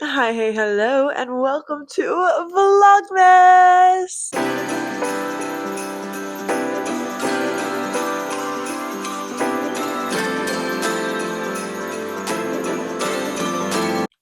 Hi, hey, hello, and welcome to Vlogmas!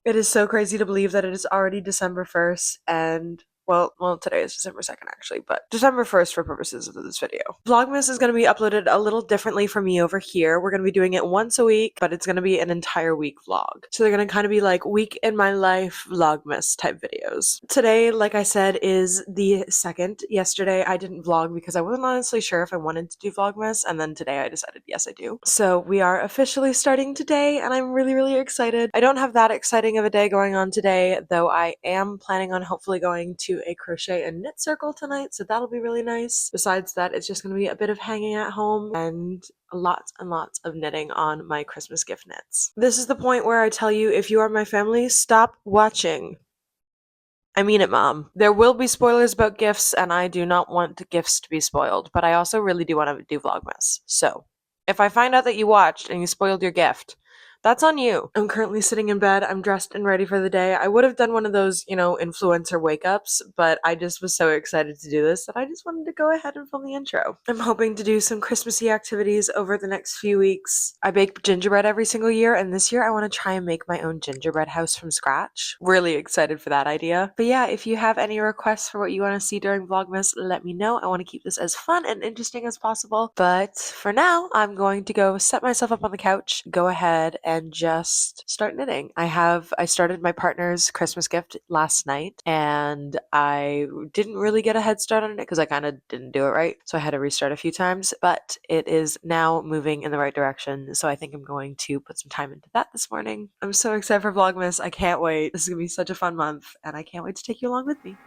It is so crazy to believe that it is already December 1st, and well, today is December 2nd actually, but December 1st for purposes of this video. Vlogmas is going to be uploaded a little differently from me over here. We're going to be doing it once a week, but it's going to be an entire week vlog. So they're going to kind of be like week in my life Vlogmas type videos. Today, like I said, is the 2nd. Yesterday I didn't vlog because I wasn't honestly sure if I wanted to do Vlogmas, and then today I decided yes I do. So we are officially starting today, and I'm really excited. I don't have that exciting of a day going on today, though I am planning on hopefully going to a crochet and knit circle tonight, so that'll be really nice. Besides that, it's just going to be a bit of hanging at home and lots and lots of knitting on my Christmas gift knits. This is the point where I tell you, if you are my family, stop watching. I mean it, Mom. There will be spoilers about gifts, and I do not want gifts to be spoiled, but I also really do want to do Vlogmas. So, if I find out that you watched and you spoiled your gift, that's on you. I'm currently sitting in bed. I'm dressed and ready for the day. I would have done one of those, influencer wake ups, but I just was so excited to do this that I just wanted to go ahead and film the intro. I'm hoping to do some Christmassy activities over the next few weeks. I bake gingerbread every single year, and this year I want to try and make my own gingerbread house from scratch. Really excited for that idea. But yeah, if you have any requests for what you want to see during Vlogmas, let me know. I want to keep this as fun and interesting as possible. But for now, I'm going to go set myself up on the couch, go ahead and just start knitting. I started my partner's Christmas gift last night, and I didn't really get a head start on it because I kind of didn't do it right. So I had to restart a few times, but it is now moving in the right direction. So I think I'm going to put some time into that this morning. I'm so excited for Vlogmas. I can't wait. This is going to be such a fun month, and I can't wait to take you along with me.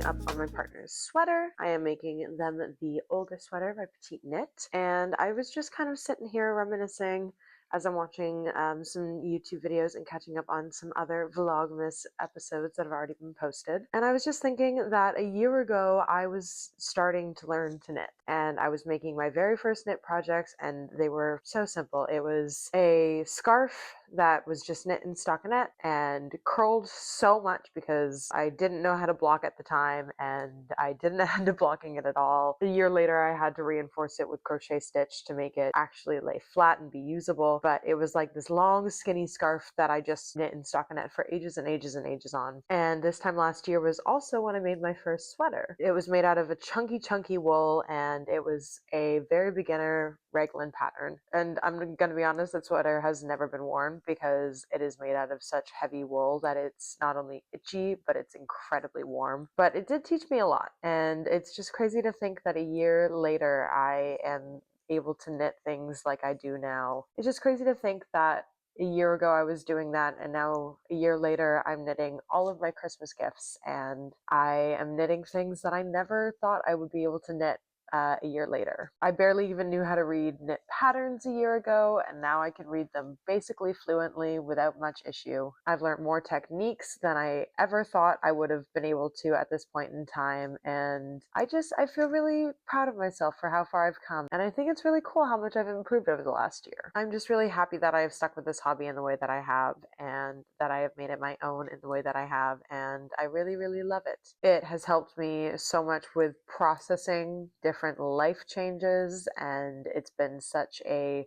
Up on my partner's sweater. I am making them the Olga sweater by Petite Knit, and I was just kind of sitting here reminiscing as I'm watching some YouTube videos and catching up on some other Vlogmas episodes that have already been posted. And I was just thinking that a year ago I was starting to learn to knit, and I was making my very first knit projects, and they were so simple. It was a scarf that was just knit in stockinette and curled so much because I didn't know how to block at the time, and I didn't end up blocking it at all. A year later I had to reinforce it with crochet stitch to make it actually lay flat and be usable, but it was like this long skinny scarf that I just knit in stockinette for ages and ages and ages on. And this time last year was also when I made my first sweater. It was made out of a chunky wool, and it was a very beginner raglan pattern, and I'm gonna be honest, that sweater has never been worn because it is made out of such heavy wool that it's not only itchy, but it's incredibly warm. But it did teach me a lot, and it's just crazy to think that a year later I am able to knit things like I do now. It's just crazy to think that a year ago I was doing that, and now a year later I'm knitting all of my Christmas gifts, and I am knitting things that I never thought I would be able to knit a year later. I barely even knew how to read knit patterns a year ago, and now I can read them basically fluently without much issue. I've learned more techniques than I ever thought I would have been able to at this point in time, and I feel really proud of myself for how far I've come, and I think it's really cool how much I've improved over the last year. I'm just really happy that I have stuck with this hobby in the way that I have, and that I have made it my own in the way that I have, and I really love it. It has helped me so much with processing different life changes, and it's been such a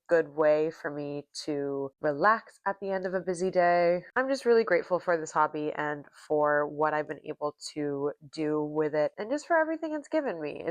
good way for me to relax at the end of a busy day. I'm just really grateful for this hobby and for what I've been able to do with it, and just for everything it's given me.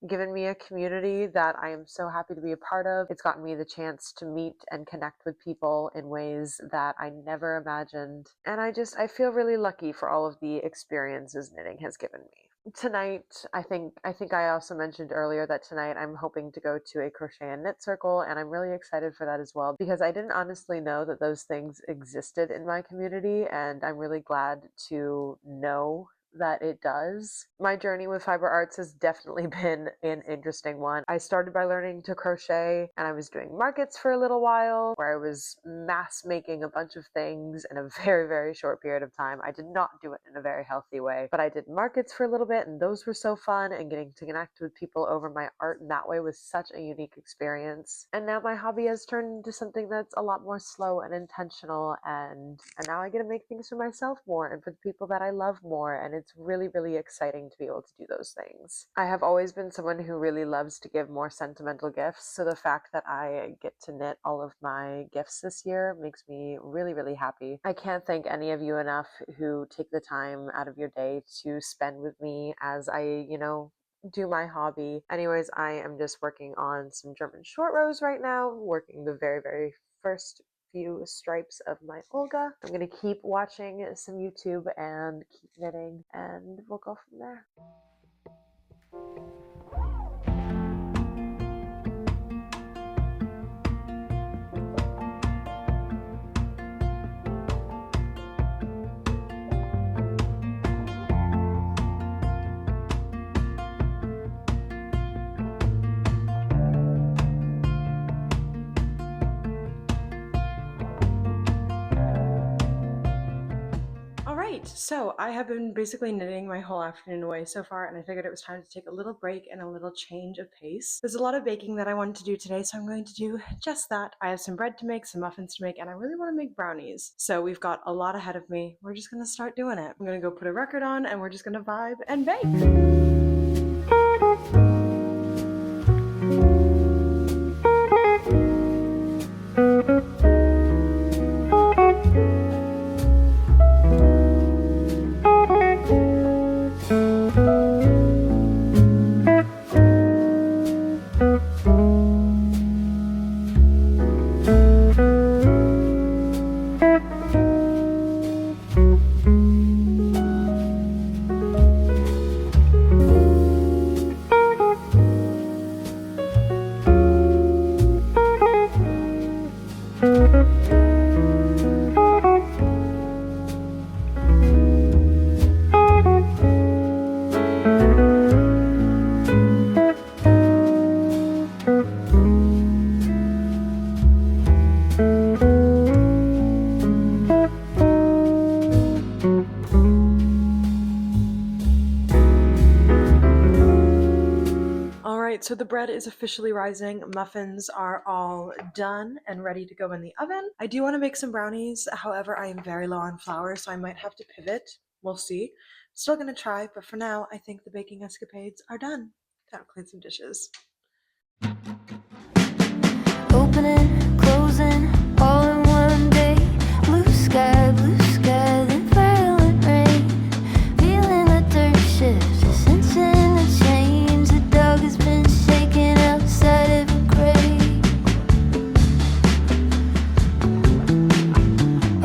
given me a community that I am so happy to be a part of. It's gotten me the chance to meet and connect with people in ways that I never imagined. And I feel really lucky for all of the experiences knitting has given me. Tonight, I think I also mentioned earlier that tonight I'm hoping to go to a crochet and knit circle, and I'm really excited for that as well because I didn't honestly know that those things existed in my community, and I'm really glad to know that it does. My journey with fiber arts has definitely been an interesting one. I started by learning to crochet, and I was doing markets for a little while where I was mass making a bunch of things in a very, very short period of time. I did not do it in a very healthy way, but I did markets for a little bit, and those were so fun, and getting to connect with people over my art in that way was such a unique experience. And now my hobby has turned into something that's a lot more slow and intentional, and now I get to make things for myself more and for the people that I love more, and it's really, really exciting to be able to do those things. I have always been someone who really loves to give more sentimental gifts, so the fact that I get to knit all of my gifts this year makes me really, really happy. I can't thank any of you enough who take the time out of your day to spend with me as I, do my hobby. Anyways, I am just working on some German short rows right now, working the very, very first few stripes of my Olga. I'm going to keep watching some YouTube and keep knitting, and we'll go from there. So I have been basically knitting my whole afternoon away so far, and I figured it was time to take a little break and a little change of pace. There's a lot of baking that I wanted to do today, so I'm going to do just that. I have some bread to make, some muffins to make, and I really want to make brownies. So we've got a lot ahead of me. We're just going to start doing it. I'm going to go put a record on, and we're just going to vibe and bake. So the bread is officially rising. Muffins are all done and ready to go in the oven. I do want to make some brownies. However, I am very low on flour, so I might have to pivot. We'll see. Still gonna try, but for now, I think the baking escapades are done. Time to clean some dishes. Opening, closing, all in one day. Blue sky, then violent rain. Feeling the dirt shifts, sensing the change. The dog has been shaken outside of a grave.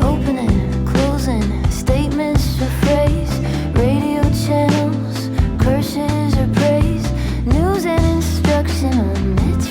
Opening, closing, statements or phrase. Radio channels, curses or praise. News and instruction on its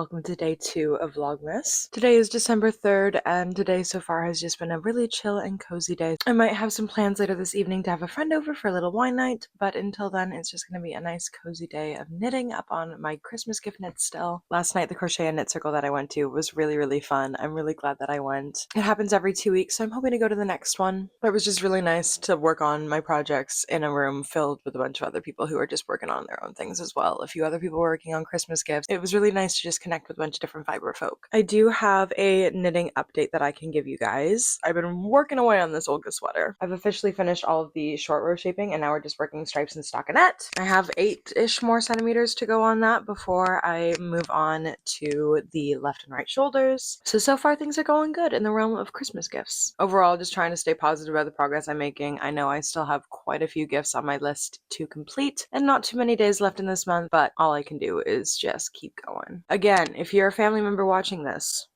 welcome to day 2 of Vlogmas. Today is December 3rd, and today so far has just been a really chill and cozy day. I might have some plans later this evening to have a friend over for a little wine night, but until then it's just going to be a nice cozy day of knitting up on my Christmas gift knits still. Last night the crochet and knit circle that I went to was really fun. I'm really glad that I went. It happens every 2 weeks, so I'm hoping to go to the next one. But it was just really nice to work on my projects in a room filled with a bunch of other people who are just working on their own things as well. A few other people working on Christmas gifts. It was really nice to just connect with a bunch of different fiber folk. I do have a knitting update that I can give you guys. I've been working away on this Olga sweater. I've officially finished all of the short row shaping, and now we're just working stripes and stockinette. I have 8-ish more centimeters to go on that before I move on to the left and right shoulders. So far things are going good in the realm of Christmas gifts. Overall, just trying to stay positive about the progress I'm making. I know I still have quite a few gifts on my list to complete and not too many days left in this month, but all I can do is just keep going. Again, if you're a family member watching this,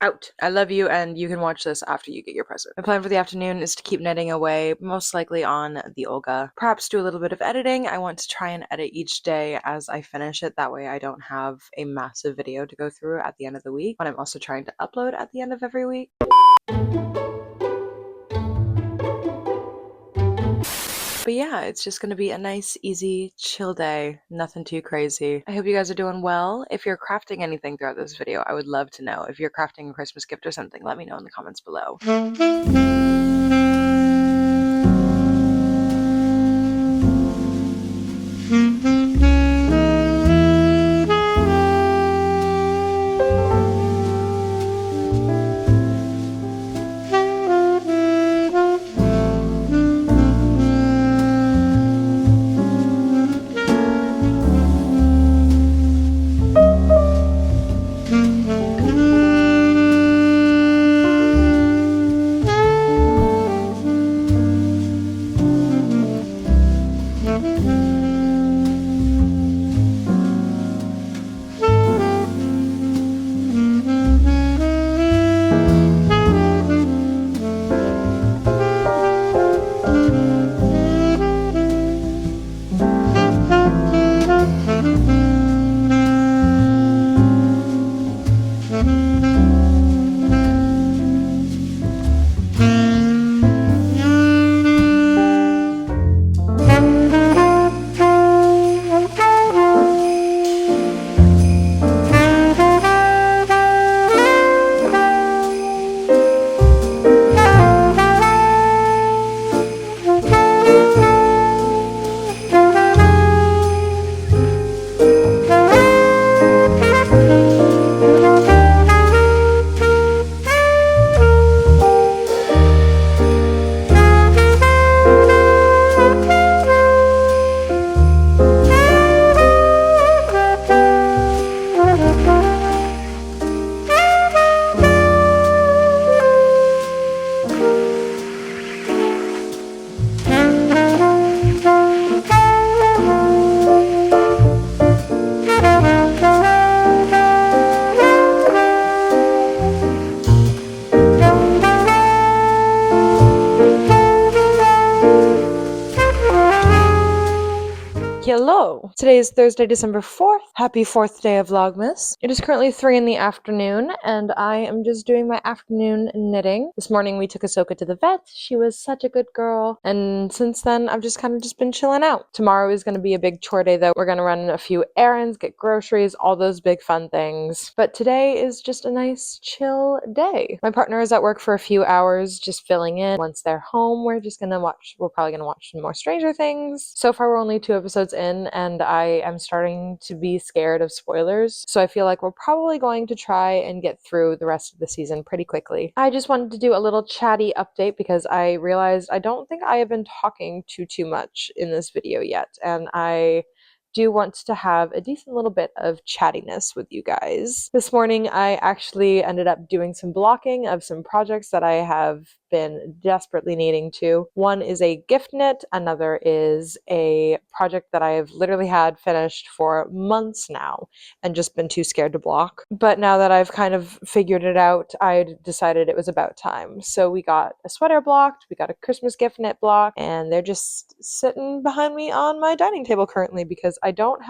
out. I love you, and you can watch this after you get your present. My plan for the afternoon is to keep knitting away, most likely on the Olga. Perhaps do a little bit of editing. I want to try and edit each day as I finish it. That way I don't have a massive video to go through at the end of the week, but I'm also trying to upload at the end of every week. But yeah, it's just going to be a nice, easy, chill day. Nothing too crazy. I hope you guys are doing well. If you're crafting anything throughout this video, I would love to know. If you're crafting a Christmas gift or something, let me know in the comments below. Hello! Today is Thursday, December 4th. Happy 4th day of Vlogmas. It is currently 3 in the afternoon, and I am just doing my afternoon knitting. This morning we took Ahsoka to the vet. She was such a good girl, and since then I've just kind of been chilling out. Tomorrow is going to be a big chore day though. We're going to run a few errands, get groceries, all those big fun things. But today is just a nice chill day. My partner is at work for a few hours, just filling in. Once they're home, we're probably going to watch some more Stranger Things. So far we're only 2 episodes in, and I am starting to be scared of spoilers, so I feel like we're probably going to try and get through the rest of the season pretty quickly. I just wanted to do a little chatty update because I realized I don't think I have been talking too much in this video yet, and I do want to have a decent little bit of chattiness with you guys. This morning I actually ended up doing some blocking of some projects that I have been desperately needing to. One is a gift knit, another is a project that I've literally had finished for months now and just been too scared to block. But now that I've kind of figured it out, I decided it was about time. So we got a sweater blocked, we got a Christmas gift knit block, and they're just sitting behind me on my dining table currently because I don't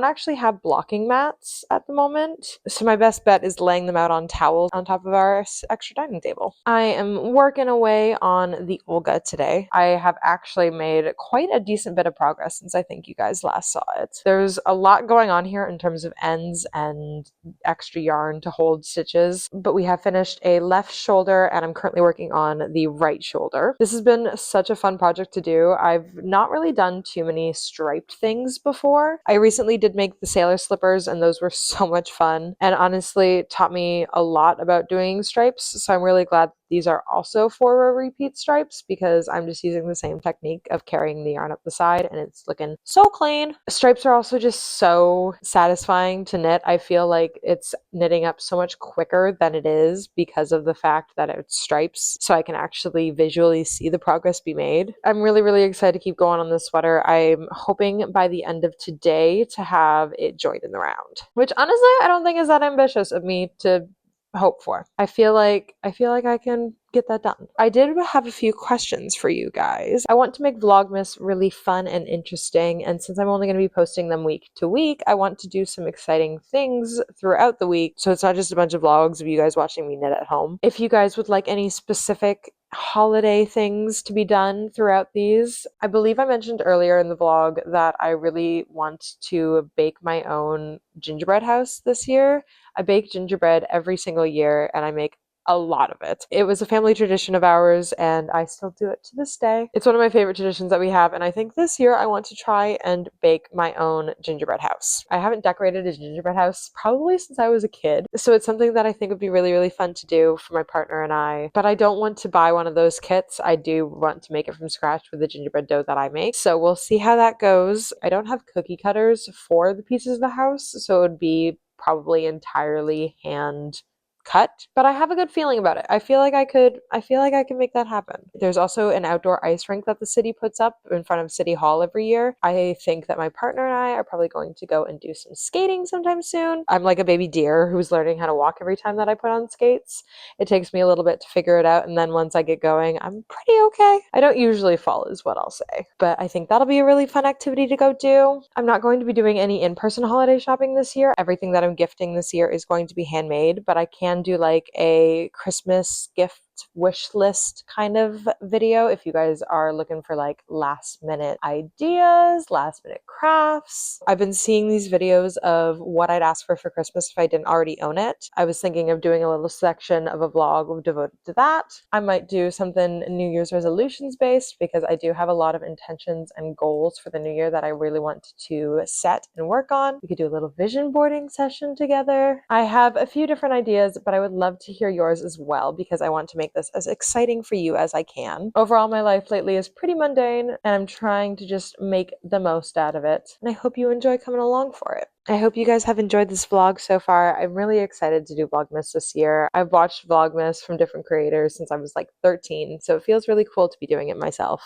actually have blocking mats at the moment. So my best bet is laying them out on towels on top of our extra dining table. I am working away on the Olga today. I have actually made quite a decent bit of progress since I think you guys last saw it. There's a lot going on here in terms of ends and extra yarn to hold stitches, but we have finished a left shoulder and I'm currently working on the right shoulder. This has been such a fun project to do. I've not really done too many striped things before. I recently did make the sailor slippers and those were so much fun and honestly taught me a lot about doing stripes, so I'm really glad these are also for repeat stripes because I'm just using the same technique of carrying the yarn up the side and it's looking so clean. Stripes are also just so satisfying to knit. I feel like it's knitting up so much quicker than it is because of the fact that it's stripes, so I can actually visually see the progress be made. I'm really, really excited to keep going on this sweater. I'm hoping by the end of today to have it joined in the round, which honestly I don't think is that ambitious of me to hope for. I feel like I can get that done. I did have a few questions for you guys. I want to make Vlogmas really fun and interesting, and since I'm only going to be posting them week to week, I want to do some exciting things throughout the week, so it's not just a bunch of vlogs of you guys watching me knit at home. If you guys would like any specific holiday things to be done throughout these, I believe I mentioned earlier in the vlog that I really want to bake my own gingerbread house this year. I bake gingerbread every single year and I make a lot of it. It was a family tradition of ours and I still do it to this day. It's one of my favorite traditions that we have, and I think this year I want to try and bake my own gingerbread house. I haven't decorated a gingerbread house probably since I was a kid, so it's something that I think would be really, really fun to do for my partner and I, but I don't want to buy one of those kits. I do want to make it from scratch with the gingerbread dough that I make, so we'll see how that goes. I don't have cookie cutters for the pieces of the house, so it would be probably entirely hand cut, but I have a good feeling about it. I feel like I can make that happen. There's also an outdoor ice rink that the city puts up in front of City Hall every year. I think that my partner and I are probably going to go and do some skating sometime soon. I'm like a baby deer who's learning how to walk every time that I put on skates. It takes me a little bit to figure it out, and then once I get going, I'm pretty okay. I don't usually fall is what I'll say, but I think that'll be a really fun activity to go do. I'm not going to be doing any in-person holiday shopping this year. Everything that I'm gifting this year is going to be handmade, but I can do like a Christmas gift wish list kind of video if you guys are looking for like last minute ideas, last minute crafts. I've been seeing these videos of what I'd ask for Christmas if I didn't already own it. I was thinking of doing a little section of a vlog devoted to that. I might do something New Year's resolutions based because I do have a lot of intentions and goals for the new year that I really want to set and work on. We could do a little vision boarding session together. I have a few different ideas, but I would love to hear yours as well because I want to make this as exciting for you as I can. Overall, my life lately is pretty mundane and I'm trying to just make the most out of it. And I hope you enjoy coming along for it. I hope you guys have enjoyed this vlog so far. I'm really excited to do Vlogmas this year. I've watched Vlogmas from different creators since I was like 13, so it feels really cool to be doing it myself.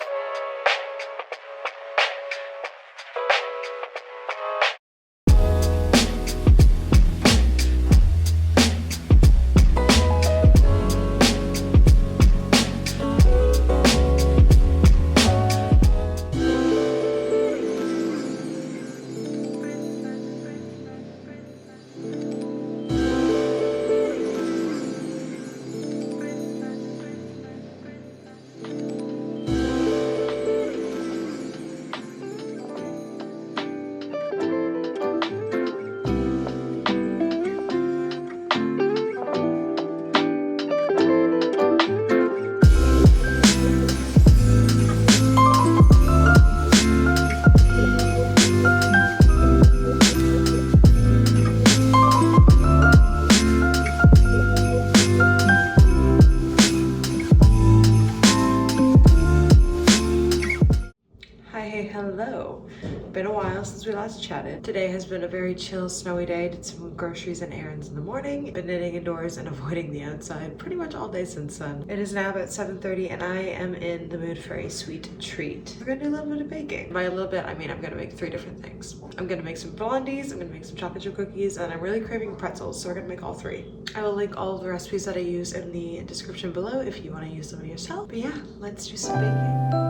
while since we last chatted. Today has been a very chill, snowy day. Did some groceries and errands in the morning. Been knitting indoors and avoiding the outside pretty much all day since then. It is now about 7:30 and I am in the mood for a sweet treat. We're gonna do a little bit of baking. By a little bit, I mean I'm gonna make 3 different things. I'm gonna make some blondies, I'm gonna make some chocolate chip cookies, and I'm really craving pretzels, so we're gonna make all 3. I will link all of the recipes that I use in the description below if you want to use them yourself. But yeah, let's do some baking.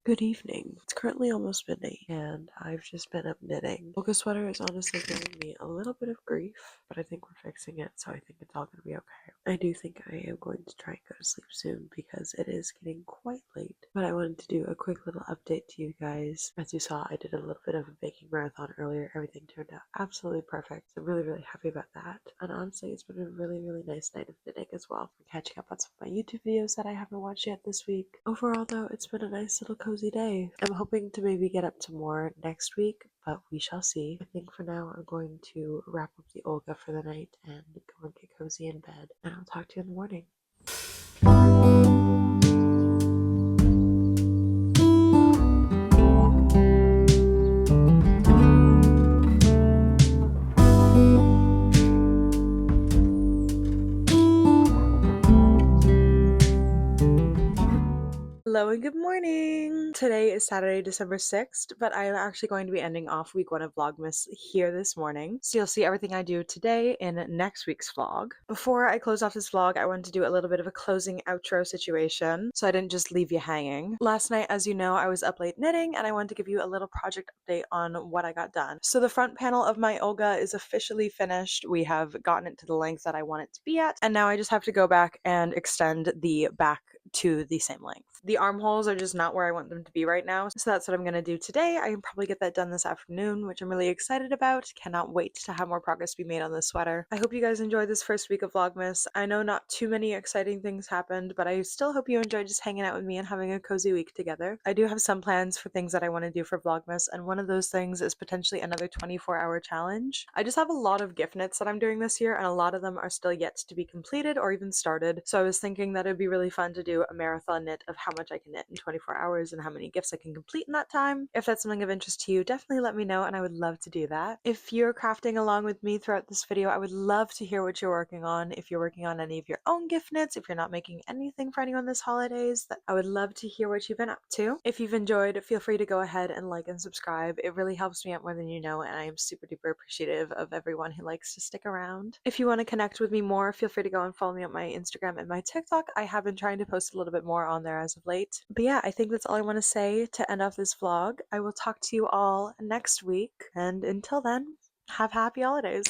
Good evening. It's currently almost midnight and I've just been up knitting. Olga sweater is honestly giving me a little bit of grief, but I think we're fixing it, so I think it's all gonna be okay. I do think I am going to try and go to sleep soon because it is getting quite late. But I wanted to do a quick little update to you guys. As you saw, I did a little bit of a baking marathon earlier. Everything turned out absolutely perfect. I'm really, really happy about that. And honestly, it's been a really, really nice night of knitting as well. I'm catching up on some of my YouTube videos that I haven't watched yet this week. Overall though, it's been a nice little cozy day. I'm hoping to maybe get up to more next week, but we shall see. I think for now I'm going to wrap up the Olga for the night and go and get cozy in bed. And I'll talk to you in the morning. Hello and good morning! Today is Saturday, December 6th, but I am actually going to be ending off week 1 of Vlogmas here this morning. So you'll see everything I do today in next week's vlog. Before I close off this vlog, I wanted to do a little bit of a closing outro situation, so I didn't just leave you hanging. Last night, as you know, I was up late knitting, and I wanted to give you a little project update on what I got done. So the front panel of my Olga is officially finished. We have gotten it to the length that I want it to be at, and now I just have to go back and extend the back to the same length. The armholes are just not where I want them to be right now, so that's what I'm going to do today. I can probably get that done this afternoon, which I'm really excited about. Cannot wait to have more progress be made on this sweater. I hope you guys enjoyed this first week of Vlogmas. I know not too many exciting things happened, but I still hope you enjoyed just hanging out with me and having a cozy week together. I do have some plans for things that I want to do for Vlogmas, and one of those things is potentially another 24-hour challenge. I just have a lot of gift knits that I'm doing this year, and a lot of them are still yet to be completed or even started, so I was thinking that it would be really fun to do a marathon knit of how much I can knit in 24 hours and how many gifts I can complete in that time. If that's something of interest to you, definitely let me know and I would love to do that. If you're crafting along with me throughout this video, I would love to hear what you're working on. If you're working on any of your own gift knits, if you're not making anything for anyone this holidays, I would love to hear what you've been up to. If you've enjoyed, feel free to go ahead and like and subscribe. It really helps me out more than you know, and I am super duper appreciative of everyone who likes to stick around. If you want to connect with me more, feel free to go and follow me on my Instagram and my TikTok. I have been trying to post a little bit more on there as of late. But yeah, I think that's all I want to say to end off this vlog. I will talk to you all next week, and until then, have happy holidays.